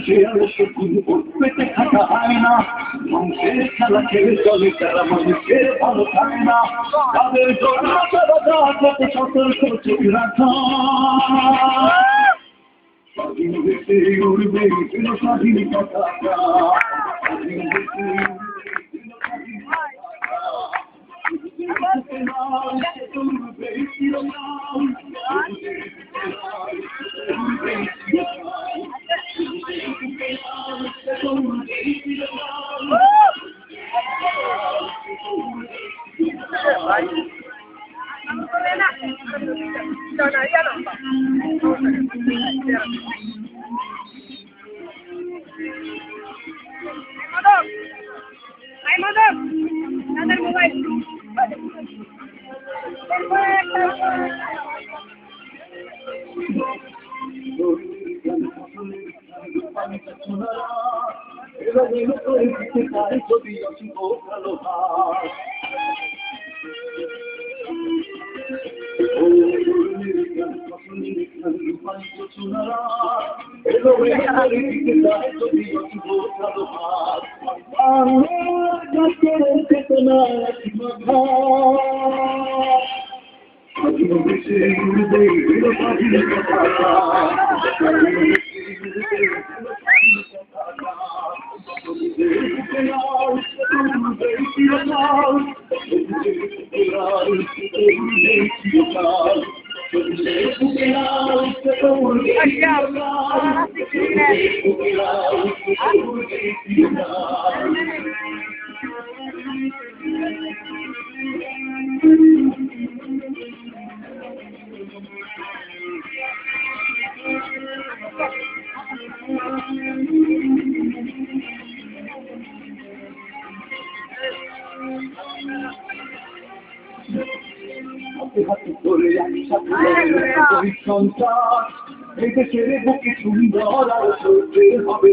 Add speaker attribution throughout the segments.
Speaker 1: সে আলো শকুন পেটে থাকা হয় না ধ্বংসের খেলা খেলে চলে তারা মানুষের ভালো থাকে না তাদের জন্য যত সতর্ক চোখ রাখা স্বাধীন দেশে উড়বে স্বাধীন পতাকা স্বাধীন দেশে ছেড়ে বুকে সুন্দর আর সত্যি হবে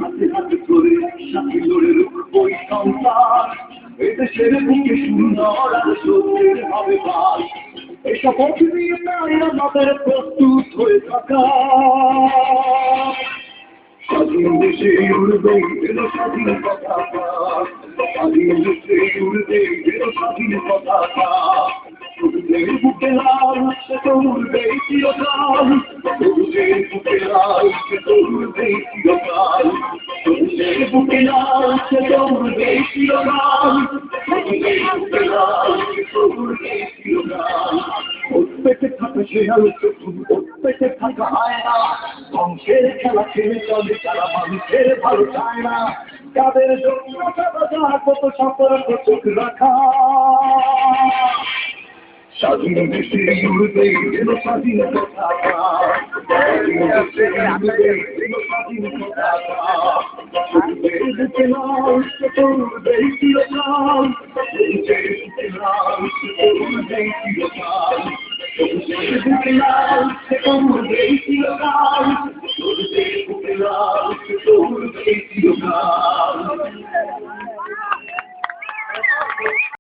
Speaker 1: হাতে হাতে করে সাথে লড়ে ওই সংসার এদেশের বুকে সুন্দর আর সত্যি হবে এসব নিয়ে নাই আমাদের প্রস্তুত হয়ে থাকা স্বাধীন দেশে উড়বে স্বাধীন পতাকা স্বাধীন দেশে উড়বে স্বাধীন পতাকা সবুজের বুকে লাল সে তো উড়বেই চিরকাল সবুজের বুকে লাল সে তো উড়বেই চিরকাল সবুজের বুকে লাল সে তো উড়বেই চিরকাল সবুজের বুকে লাল সে তো উড়বেই চিরকাল পেটে থাকা সে আলো শকুন পেটে থাকা হয় না ধ্বংসের খেলা খেলে চলে তারা মানুষের ভালো চায় না তাদের জন্য কত সতর্ক চোখ রাখা স্বাধীন দেশে উড়বে স্বাধীন পতাকা স্বাধীন দেশে উড়বে স্বাধীন পতাকা সবুজের বুকে লাল সে তো উড়বেই চিরকাল সবুজের বুকে লাল সে তো উড়বেই চিরকাল সবুজের বুকে লাল সে তো উড়বেই চিরকাল সবুজের বুকে লাল সে তো উড়বেই চিরকাল